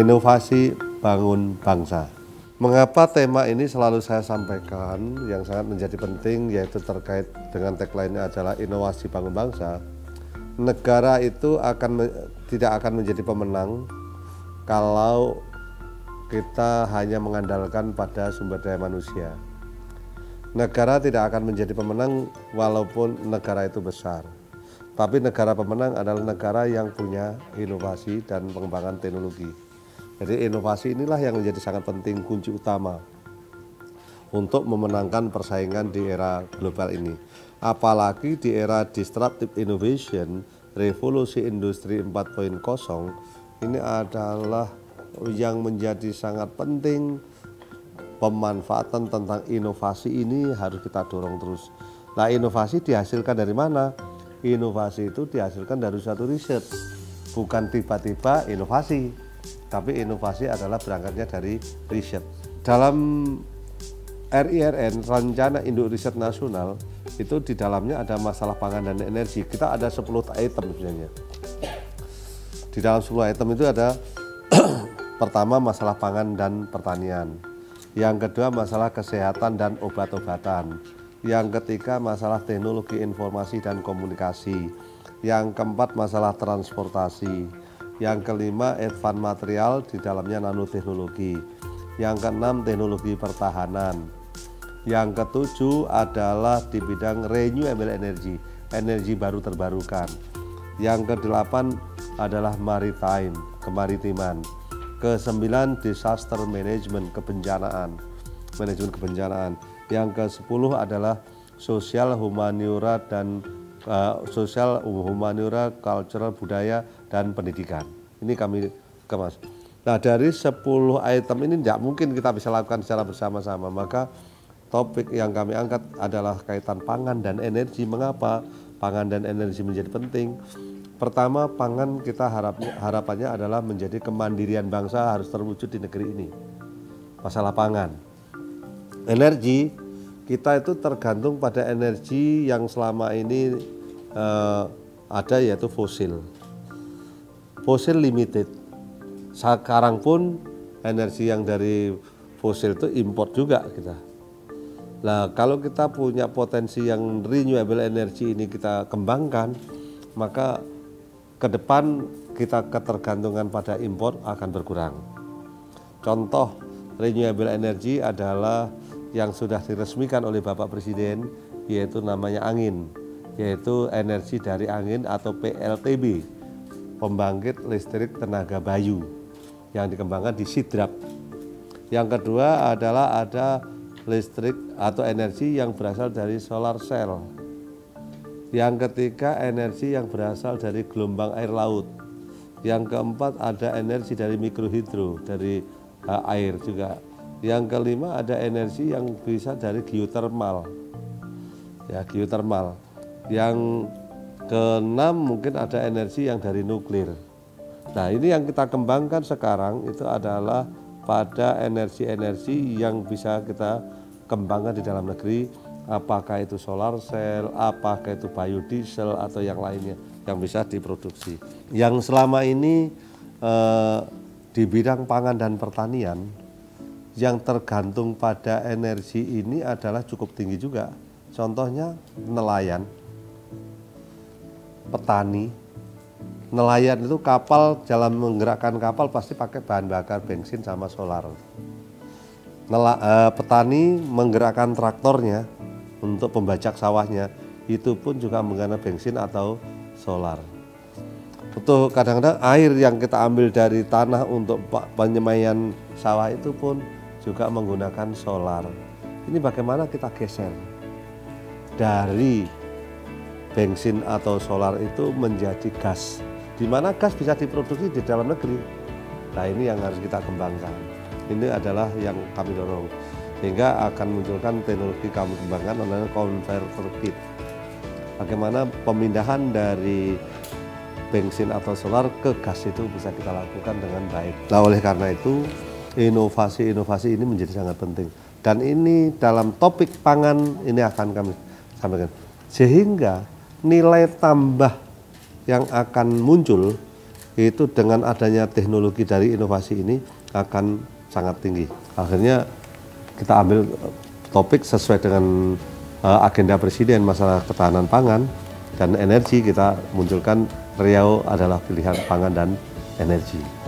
Inovasi bangun bangsa. Mengapa tema ini selalu saya sampaikan yang sangat menjadi penting, yaitu terkait dengan tagline-nya adalah inovasi bangun bangsa. Negara itu tidak akan menjadi pemenang kalau kita hanya mengandalkan pada sumber daya manusia. Negara tidak akan menjadi pemenang walaupun negara itu besar. Tapi negara pemenang adalah negara yang punya inovasi dan pengembangan teknologi. Jadi inovasi inilah yang menjadi sangat penting, kunci utama untuk memenangkan persaingan di era global ini. Apalagi di era disruptive innovation, revolusi industri 4.0, ini adalah yang menjadi sangat penting. Pemanfaatan tentang inovasi ini harus kita dorong terus. Nah, inovasi dihasilkan dari mana? Inovasi itu dihasilkan dari suatu riset, bukan tiba-tiba inovasi. Tapi inovasi adalah berangkatnya dari riset. Dalam RIRN, Rencana Induk Riset Nasional, itu di dalamnya ada masalah pangan dan energi. Kita ada 10 item sebenarnya. Di dalam 10 item itu ada pertama masalah pangan dan pertanian. Yang kedua masalah kesehatan dan obat-obatan. Yang ketiga masalah teknologi informasi dan komunikasi. Yang keempat masalah transportasi. Yang kelima advance material, di dalamnya nanoteknologi. Yang keenam teknologi pertahanan. Yang ketujuh adalah di bidang renewable energy, energi baru terbarukan. Yang kedelapan adalah maritime, kemaritiman. Kesembilan disaster management, kebencanaan, manajemen kebencanaan. Yang ke-10 adalah sosial humaniora dan cultural, budaya dan pendidikan. Ini kami kemas. Nah, dari 10 item ini tidak mungkin kita bisa lakukan secara bersama-sama. Maka topik yang kami angkat adalah kaitan pangan dan energi. Mengapa pangan dan energi menjadi penting? Pertama, pangan kita harapannya adalah menjadi kemandirian bangsa harus terwujud di negeri ini. Masalah pangan. Energi, kita itu tergantung pada energi yang selama ini ada, yaitu fosil. Fosil limited. Sekarang pun energi yang dari fosil itu import juga kita. Nah, kalau kita punya potensi yang renewable energy ini kita kembangkan, maka ke depan kita ketergantungan pada impor akan berkurang. Contoh renewable energy adalah yang sudah diresmikan oleh Bapak Presiden, yaitu namanya angin, yaitu energi dari angin atau PLTB, pembangkit listrik tenaga bayu, yang dikembangkan di Sidrap. Yang kedua adalah ada listrik atau energi yang berasal dari solar cell. Yang ketiga energi yang berasal dari gelombang air laut. Yang keempat ada energi dari mikrohidro, dari air juga. Yang kelima ada energi yang bisa dari geotermal, ya geotermal. Yang keenam mungkin ada energi yang dari nuklir. Nah, ini yang kita kembangkan sekarang itu adalah pada energi-energi yang bisa kita kembangkan di dalam negeri, apakah itu solar cell, apakah itu biodiesel atau yang lainnya yang bisa diproduksi. Yang selama ini di bidang pangan dan pertanian yang tergantung pada energi ini adalah cukup tinggi juga. Contohnya nelayan, petani. Nelayan itu kapal, dalam menggerakkan kapal pasti pakai bahan bakar bensin sama solar. Petani menggerakkan traktornya untuk pembajak sawahnya, itu pun juga menggunakan bensin atau solar. Untuk kadang-kadang air yang kita ambil dari tanah untuk penyemaian sawah itu pun juga menggunakan solar. Ini bagaimana kita geser dari bensin atau solar itu menjadi gas, di mana gas bisa diproduksi di dalam negeri. Nah, ini yang harus kita kembangkan. Ini adalah yang kami dorong, sehingga akan munculkan teknologi kami kembangkan namanya converter kit. Bagaimana pemindahan dari bensin atau solar ke gas itu bisa kita lakukan dengan baik. Nah, oleh karena itu inovasi-inovasi ini menjadi sangat penting, dan ini dalam topik pangan ini akan kami sampaikan, sehingga nilai tambah yang akan muncul itu dengan adanya teknologi dari inovasi ini akan sangat tinggi. Akhirnya kita ambil topik sesuai dengan agenda Presiden masalah ketahanan pangan dan energi, kita munculkan Riau adalah pilihan pangan dan energi.